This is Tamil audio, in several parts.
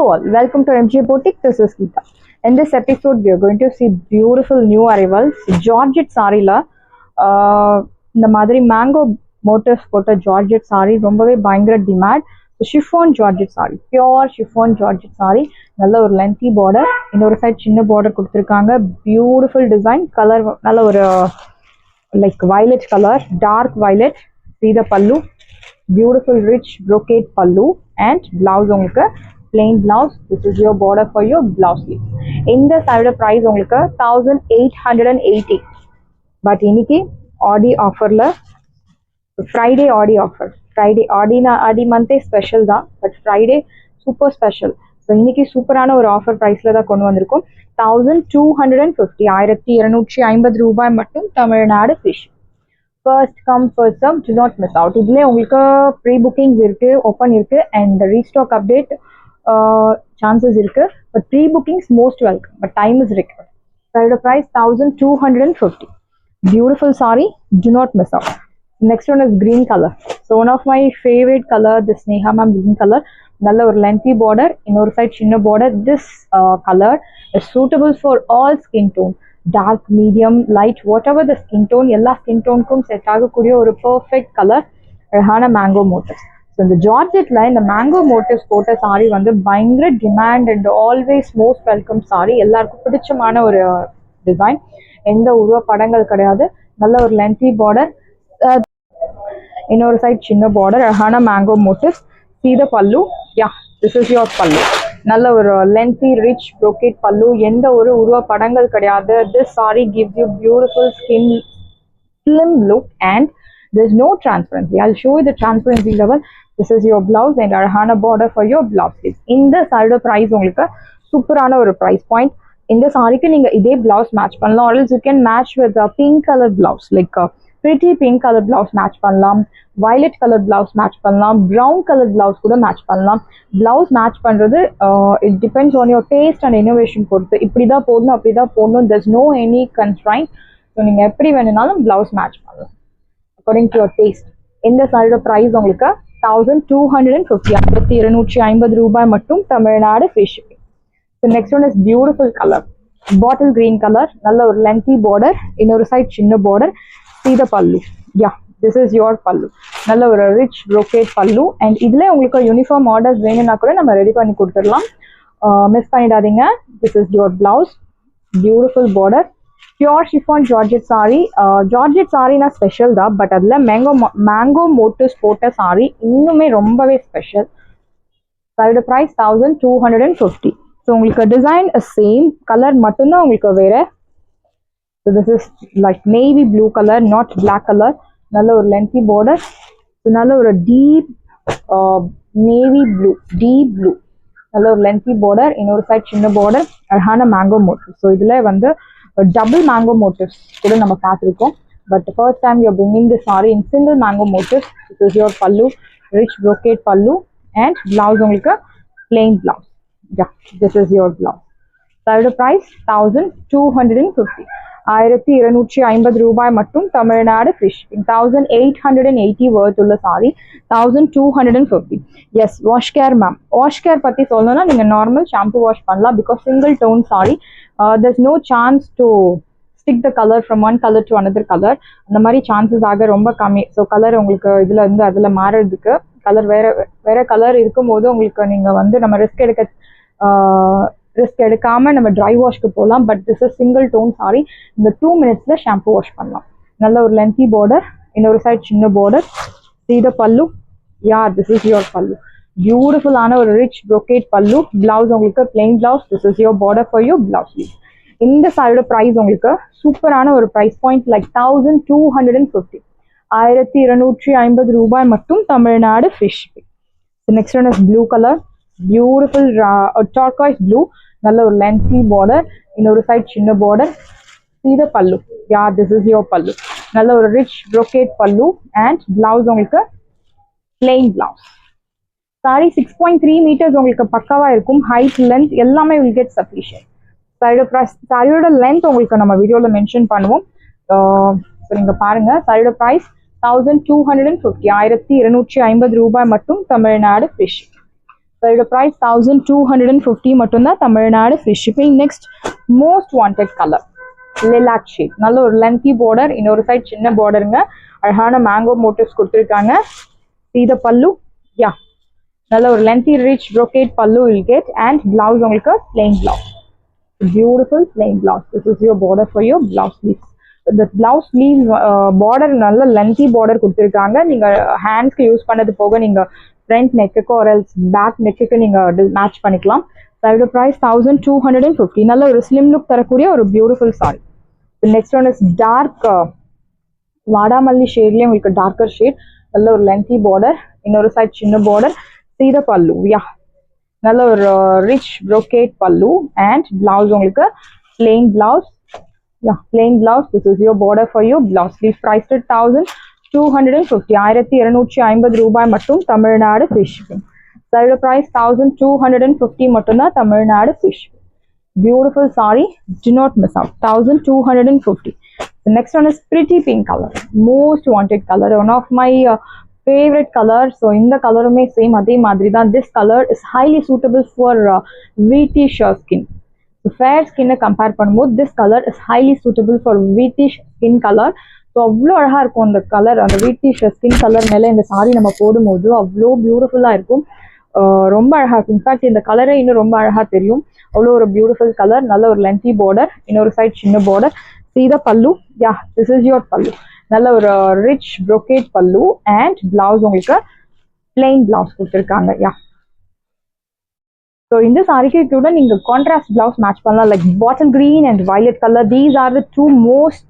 all, welcome to MJ Boutique. This is Geeta. In this episode, we are going to see beautiful new arrivals. Georgette saree la இந்த மாதிரி மேங்கோ மோட்டிவ்ஸ் போட்ட ஜார்ஜெட் சாரி ரொம்பவே பயங்கர demand. Chiffon georgette sari, pure chiffon georgette sari, நல்ல ஒரு லென்த்தி பார்டர், இன்னொரு சைட் சின்ன பார்டர் கொடுத்துருக்காங்க. பியூட்டிஃபுல் டிசைன், கலர் நல்ல ஒரு like violet colour, dark violet. See the pallu, beautiful rich brocade pallu and blouse உங்களுக்கு plain blouse. This is your border for your blouse sleeve. இந்த சைடு price உங்களுக்கு 1880. பட் இன்னைக்கு ஆடி ஆஃபர்ல ஃப்ரைடே ஆடி ஆஃபர், ஃப்ரைடே ஆடி மந்தே ஸ்பெஷல் தான், but Friday super special. So இன்னைக்கு சூப்பரான ஒரு ஆஃபர் ப்ரைஸில் தான் கொண்டு வந்திருக்கோம். 1250, 1250 ரூபாய் மட்டும், Tamil Nadu fish. First come first serve, do not miss out. இதுலேயே உங்களுக்கு ப்ரீ புக்கிங்ஸ் இருக்குது, ஓப்பன் இருக்குது, அண்ட் ரீஸ்டாக் அப்டேட் சான்சஸ் இருக்குது. But pre bookings most welcome, but time is required. இதோட price 1250. Beautiful saree, do not miss out. Next one is green color. So one of my favorite color, this Neha ma'am green color. நல்ல ஒரு lengthy border, இன்னொரு side சின்ன border. This color is suitable for all skin tone. Dark, medium, light, whatever the skin tone, எல்லா skin toneக்கும் செட் ஆகக்கூடிய ஒரு perfect color. அழகான மேங்கோ மோட்டிவ்ஸ். ஸோ இந்த ஜார்ஜெட்ல இந்த மேங்கோ மோட்டிவ்ஸ் போட்ட சாரி வந்து பயங்கர demand and always most welcome sorry. எல்லாருக்கும் பிடிச்சமான ஒரு டிசைன். எந்த உருவ படங்கள் கிடையாது. நல்ல ஒரு லென்த்தி பார்டர், இன்னொரு சைட் சின்ன பார்டர், அழகான mango motives. See the pallu, yeah, this is your pallu. நல்ல ஒரு லென்த்தி ரிச் brocade pallu, எந்த ஒரு உருவ படங்கள் கிடையாது. This saree gives you beautiful slim look and there's no transparency. I'll show you the transparency level. This is your blouse and அழகான border for your blouse. இந்த சாரியோட price உங்களுக்கு சூப்பரான ஒரு price point. இந்த சாரிக்கு நீங்க இதே பிளவுஸ் மேட்ச் பண்ணலாம், or else you can match with pink colour blouse, like pretty pink colour blouse match பண்ணலாம், வயலட் கலர் பிளவுஸ் மேட்ச் பண்ணலாம், ப்ரௌன் கலர் பிளவுஸ் கூட மேட்ச் பண்ணலாம். பிளவுஸ் மேட்ச் பண்றது it depends on your taste and innovation பொறுத்து. இப்படிதான் போடணும், அப்படிதான் போடணும், there's no any constraint. So நீங்க எப்படி வேணும்னாலும் பிளவுஸ் மேட்ச் பண்ணலாம் அக்கார்டிங் டு யோர் டேஸ்ட். இந்த சாரியோட ப்ரைஸ் உங்களுக்கு 1250, 1250 ரூபாய் மட்டும், Tamil Nadu free shipping. So next one is beautiful color, bottle green color, நல்ல ஒரு lengthy border, இன்னொரு side சின்ன border. See the pallu, yeah, this is your pallu. நல்ல ஒரு rich brocade pallu, and இதுல உங்களுக்கு யூனிஃபார்ம் ஆர்டர்ஸ் வேணும்னா கூட நம்ம ரெடி பண்ணி கொடுத்துடலாம், மிஸ் பண்ணிடாதீங்க. This is your blouse, beautiful border, pure chiffon georgette saree. Georgette saree-na special தான், பட் அதுல மேங்கோ மோட்டிவ்ஸ் போட்ட saree இன்னுமே ரொம்பவே ஸ்பெஷல். அதோட ப்ரைஸ் 1250. ஸோ உங்களுக்கு டிசைன் சேம், கலர் மட்டும்தான் உங்களுக்கு வேற. So this is like navy blue colour, not black colour. நல்ல ஒரு லென்த்தி பார்டர், நல்ல ஒரு deep navy blue, deep blue, நல்ல ஒரு லென்த்தி பார்டர், இன்னொரு சைட் சின்ன பார்டர், அழகான மேங்கோ மோட்டிவ். ஸோ இதில் வந்து டபுள் மேங்கோ மோட்டிவ்ஸ் கூட நம்ம பார்த்துருக்கோம், but first time you bringing the sorry in single mango motives. This is your பல்லு, ரிச் brocade பல்லு, அண்ட் பிளவுஸ் உங்களுக்கு plain blouse. Yeah, this is your blouse. Side price 1250, 1250 ரூபாய் மட்டும், தமிழ்நாடு ஃப்ரீ ஷிப்பிங். 1880 worth உள்ள sari 1250. Yes, wash care ma'am. Wash care பத்தி சொல்லணும்னா நீங்க நார்மல் ஷாம்பு வாஷ் பண்ணலாம், because single tone sari, there's no chance to stick the color from one color to another color. அந்த மாதிரி சான்சஸ் ஆக ரொம்ப கம்மி. ஸோ கலர் உங்களுக்கு இதுல இருந்து அதுல மாறதுக்கு, கலர் வேற கலர் இருக்கும் போது உங்களுக்கு நீங்க வந்து நம்ம ரிஸ்க் எடுக்காம நம்ம ட்ரை வாஷ்க்கு போகலாம். But this is single tone sari, இந்த 2 minutesல ஷாம்பு வாஷ் பண்ணலாம். நல்ல ஒரு லென்த்தி பார்டர், இன்னொரு சைட் சின்ன border. See the pallu, yeah, this is your pallu. பியூட்டிஃபுல்லான ஒரு ரிச் brocade pallu. பிளவுஸ் உங்களுக்கு plain blouse. This is your border for your blouse. இந்த சாரியோட ப்ரைஸ் உங்களுக்கு சூப்பரான ஒரு ப்ரைஸ் பாயிண்ட், லைக் 1250, 1250 ரூபாய் மட்டும், Tamil Nadu free shipping. Next one is blue colour, beautiful turquoise blue, நல்ல ஒரு லென்த்தி பார்டர், இன்னொரு சைட் சின்ன border. See the pallu, yeah, this is your pallu. நல்ல ஒரு rich brocade pallu and blouse உங்களுக்கு plain blouse. சாரி 6.3 meters உங்களுக்கு பக்காவா இருக்கும். ஹைட், லென்த் எல்லாமே will get sufficient. சாரியோட லென்த் உங்களுக்கு நம்ம வீடியோல மென்ஷன் பண்ணுவோம், நீங்க பாருங்க. சாரியோட பிரைஸ் 1250, 1250 ரூபாய் மட்டும், தமிழ்நாடு ஃப்ரீ ஷிப்பிங். So இதோட price 1250 மட்டும்தான், Tamil Nadu free shipping. Next, most wanted color, lilac shade. நல்ல ஒரு lengthy border, இன்னொரு side சின்ன borderங்க. அழகான mango motifs கொடுத்திருக்காங்க. See the pallu, yeah. நல்ல ஒரு lengthy rich brocade pallu will get, and blouse உங்களுக்கு plain blouse. Beautiful plain blouse. This is your border for your blouse sleeves. The blouse sleeve border நல்ல lengthy border கொடுத்திருக்காங்க. நீங்க handsக்கு யூஸ் பண்ணது போக நீங்க front neck-க்கு or else back neck-க்கு நீங்க மேட்ச் பண்ணிக்கலாம். இதோட price 1250. நல்ல ஒரு slim look தரக்கூடிய ஒரு beautiful saree. The next one is dark வாடாமல்லி ஷேட்லயே உங்களுக்கு darker shade. நல்ல ஒரு lengthy border, இன்னொரு side சின்ன border. See the pallu, yeah. நல்ல ஒரு rich brocade pallu, and blouse உங்களுக்கு plain blouse. Yeah, plain blouse. This is your border for your blouse. Please priced at 1250. 1250 ரூபாய் மட்டும், Tamil Nadu free shipping. Side price 1250 மட்டும்தான், Tamil Nadu free shipping. Beautiful saree, do not miss out. 1250. The next one is pretty pink color, most wanted color, one of my favorite color. So in the color may same adhe madri da. This color is highly suitable for wheatish skin. So fair skin compare பண்ணும்போது this color is highly suitable for wheatish skin color. So அவ்வளோ அழகா இருக்கும் அந்த கலர், அந்த wheatish skin color மேல இந்த saree நம்ம போடும்போது அவ்வளோ பியூட்டிஃபுல்லா இருக்கும். ரொம்ப அழகா இருக்கும். இன்ஃபேக்ட் இந்த கலரே இன்னும் ரொம்ப அழகா தெரியும். அவ்வளோ ஒரு பியூட்டிஃபுல் கலர். நல்ல ஒரு lengthy border, இன்னொரு சைட் சின்ன border. See the pallu, yeah, this is your pallu. நல்ல ஒரு rich brocade pallu, and blouse உங்களுக்கு plain blouse கொடுத்திருக்காங்க. Yeah. So இந்த சாரிக்கு கூட நீங்க contrast blouse match பண்ணலாம், like bottle green and violet color. These are the two most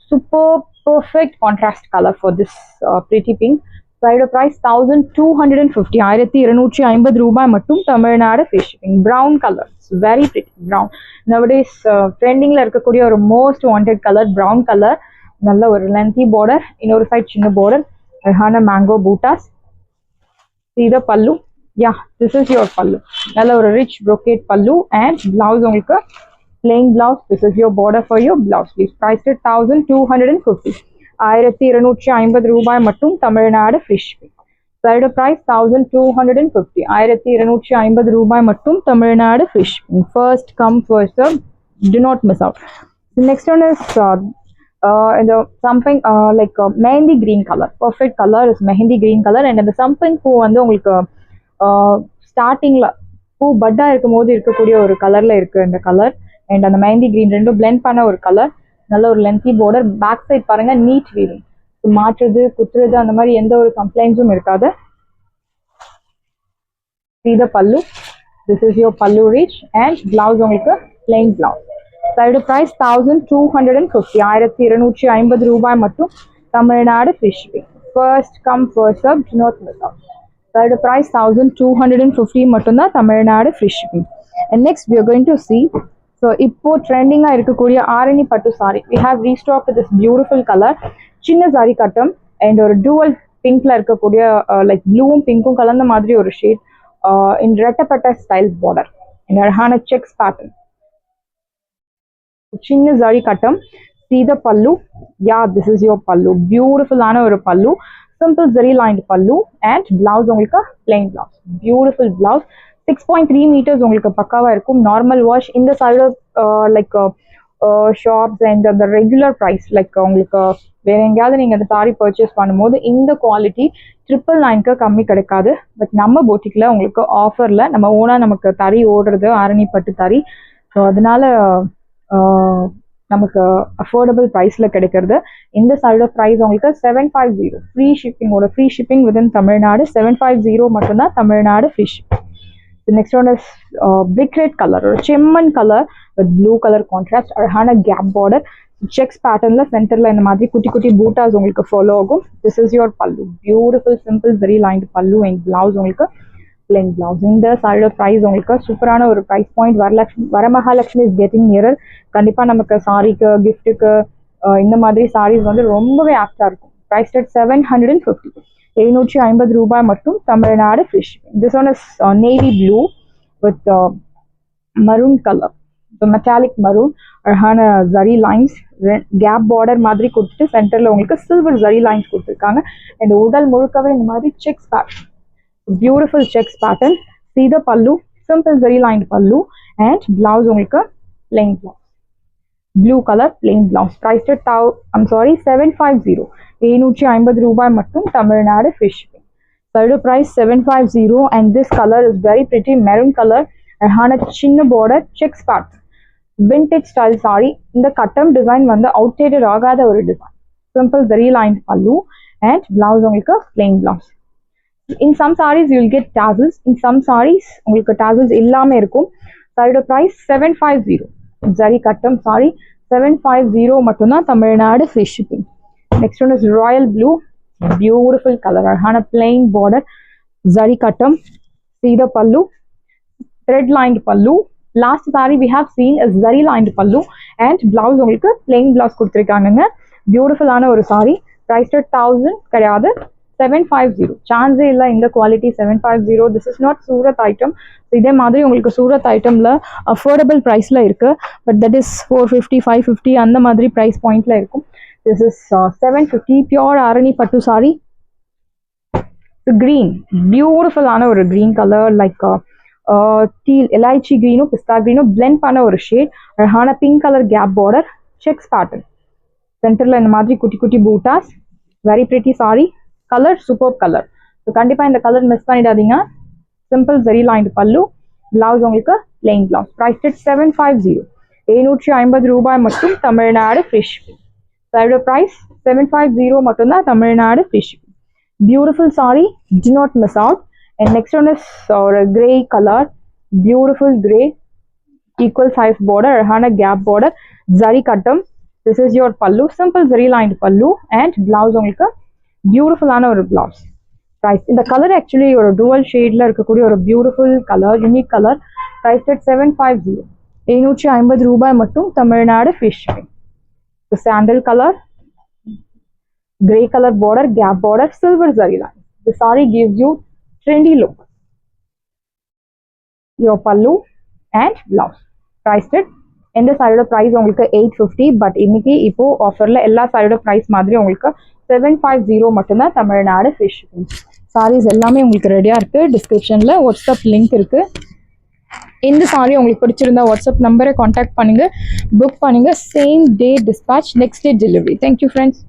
super perfect contrast color for this pretty pink. Side price 1250. 1250 ரூபாய் மட்டும், Tamil Nadu free shipping. Brown color, very pretty brown. Nowadays trendingல இருக்கக்கூடிய ஒரு most wanted color brown color. நல்ல ஒரு lengthy border, இன்னொரு side சின்ன border, அழகான mango bootas. See the pallu, yeah, this is your pallu. நல்ல ஒரு rich brocade pallu, and blouse உங்களுக்கு plain blouse. This is your border for your blouse. Please priced at 1250. 1250 ரூபாய் மட்டும், Tamil Nadu free shipping. Side price 1250. 1250 ரூபாய் மட்டும், Tamil Nadu free shipping. First come first serve, do not miss out. The next one is இந்த something like mehendi green color. Perfect color is mehendi green color. And இந்த something பூ வந்து உங்களுக்கு ஸ்டார்டிங்ல பூ பட்டா இருக்கும்போது இருக்கக்கூடிய ஒரு கலர்ல இருக்கு இந்த கலர். அண்ட் அந்த mehendi green ரெண்டும் blend பண்ண ஒரு கலர். நல்ல ஒரு lengthy border. பேக் சைட் பாருங்க, நீட் வீவிங். மாற்றுறது குத்துறது அந்த மாதிரி எந்த ஒரு கம்ப்ளைண்ட்ஸும் இருக்காது. See the pallu, this is your pallu rich, and blouse உங்களுக்கு plain blouse. Side price 1250. 1250 ரூபாய் மட்டும், Tamil Nadu free shipping. First come first serve, do not miss out. Side price 1250 மட்டும்தான், Tamil Nadu free shipping. And next we are going to see, so இப்போ ட்ரெண்டிங்கா இருக்கக்கூடிய ஆரணி பட்டு saree. We have restocked this beautiful color. சின்ன saree கட்டம் and ஒரு dual pinkல இருக்கக்கூடிய like ப்ளூவும் பிங்க்கும் கலந்த மாதிரி ஒரு ஷேட் in ரெட்டப்பட்ட ஸ்டைல் border. இந்த அழகான checks pattern. சின்ன saree கட்டம். See the pallu, yeah, this is your pallu. Beautiful ஆன ஒரு pallu. Simple zari lined pallu, and blouse உங்களுக்கு plain blouse. Beautiful blouse. 6.3 meters உங்களுக்கு பக்காவா இருக்கும். Normal wash. இந்த சைடு லைக் ஷாப்ஸ் அண்ட் அந்த ரெகுலர் ப்ரைஸ் லைக் உங்களுக்கு வேற எங்கேயாவது நீங்க அந்த சாரி பர்ச்சேஸ் பண்ணும்போது இந்த குவாலிட்டி 999க்கு கம்மி கிடைக்காது. பட் நம்ம போட்டிக்ல உங்களுக்கு ஆஃபர்ல நம்ம ஓனா நமக்கு தறி ஓடுறது ஆரணி பட்டு தறி. ஸோ அதனால நமக்கு அஃபோர்டபுள் ப்ரைஸ்ல கிடைக்கிறது. இந்த சைடு ப்ரைஸ் உங்களுக்கு 750. ஃப்ரீ ஷிப்பிங்கோட ஃப்ரீ ஷிப்பிங் வித்தின் தமிழ்நாடு 750 மட்டும்தான், Tamil Nadu free shipping. The next one is brick red color or chemman color with blue color contrast. அழகான gap border, checks patternல சென்டர்ல இந்த மாதிரி குட்டி குட்டி பூட்டாஸ் உங்களுக்கு ஃபாலோ ஆகும். This is your pallu. Beautiful simple very lined pallu and blouse உங்களுக்கு plain blouse. இந்த சாரியோட பிரைஸ் உங்களுக்கு சூப்பரான ஒரு price point. Varamahalakshmi is getting nearer. கண்டிப்பா நமக்கு சாரிக்கு கிஃப்ட்டுக்கு இந்த மாதிரி சாரீஸ் வந்து ரொம்பவே ஆப்டா இருக்கும். Price at 750. 750 ரூபாய் மட்டும், Tamil Nadu free shipping. This one is navy blue with maroon color. So metallic maroon. அழகான zari lines, gap border மாதிரி கொடுத்துட்டு சென்டர்ல உங்களுக்கு silver zari lines கொடுத்துருக்காங்க. And உடல் முழுக்கவே இந்த மாதிரி checks pattern. Beautiful checks pattern. See the pallu, simple zari lined pallu and blouse உங்களுக்கு plain blouse. Blue color plain blouse. Priced at 750. 750 ரூபாய் மட்டும் Tamil Nadu free shipping. Third price 750 and this color is very pretty maroon color. அழகான சின்ன border checks pattern. Vintage style saree. இந்த கட்டம் டிசைன் வந்து outdated ஆகாத ஒரு design. Simple zari lined pallu and blouse உங்களுக்கு plain blouse. In some sarees you will get tassels. In some sarees உங்களுக்கு tassels இல்லாம இருக்கும். Third price 750. Zari kattam saree 750 மட்டும் தான் Tamil Nadu free shipping. Next one is royal blue. Beautiful color. அழகான plain border. Zari kattam. See the pallu. Thread lined pallu. Last saree we have seen is zari lined pallu and blouse உங்களுக்கு plain blouse கொடுத்திருக்காங்க. Beautiful ஆன ஒரு saree. Priced at 1000 கிடையாது 750. சான்ஸே இல்லை இந்த quality 750. This is not Surat item. இதே மாதிரி உங்களுக்கு சூரத் ஐட்டம்ல அஃபோர்டபுள் ப்ரைஸில் இருக்கு. பட் தட் இஸ் 450 550 அந்த மாதிரி ப்ரைஸ் பாயிண்ட்ல இருக்கும். திஸ் இஸ் 750 பியோர் ஆரணி பட்டு சாரி. கிரீன் பியூட்டிஃபுல்லான ஒரு கிரீன் கலர் லைக் டீல் எலாய்ச்சி கிரீனும் பிஸ்தா கிரீனும் பிளெண்ட் பண்ண ஒரு ஷேட். அழகான பிங்க் கலர் கேப் பார்டர் செக்ஸ் பேட்டர்ன். சென்டர்ல இந்த மாதிரி குட்டி குட்டி பூட்டாஸ். Very pretty sari. Colour super colour. So கண்டிப்பாக இந்த கலர் மிஸ் பண்ணிடாதீங்க. Simple zari lined pallu, blouse உங்களுக்கு plain blouse. Priced at 750. 750 ரூபாய் மட்டும் Tamil Nadu free shipping. Third price 750 மட்டும் தான் Tamil Nadu free shipping. Beautiful saree, do not miss out. And next one is a grey color, beautiful grey, equal size border, அழகான gap border, zari kattam. This is your pallu, simple zari lined pallu and blouse உங்களுக்கு beautiful ஆன ஒரு blouse. Price இந்த கலர் ஆக்சுவலி ஒரு dual ஷேட்ல இருக்கக்கூடிய ஒரு beautiful colour, unique colour. Priced at 750. 750 ரூபாய் மட்டும் Tamil Nadu free shipping. The sandal color, grey color border, gap border, silver zari line. The saree gives you trendy look. Your pallu and blouse. Priced at இந்த சாரியோட ப்ரைஸ் உங்களுக்கு 850. பட் இன்னைக்கு இப்போ ஆஃபர்ல எல்லா சாரியோட ப்ரைஸ் மாதிரி உங்களுக்கு 750 மட்டும்தான் தமிழ்நாடு free shipping. சாரீஸ் எல்லாமே உங்களுக்கு ரெடியா இருக்கு. டிஸ்கிரிப்ஷன்ல வாட்ஸ்அப் லிங்க் இருக்கு. இந்த சாரி உங்களுக்கு பிடிச்சிருந்தா வாட்ஸ்அப் நம்பரை கான்டாக்ட் பண்ணுங்க, புக் பண்ணுங்க. Same day dispatch, next day delivery. Thank you friends.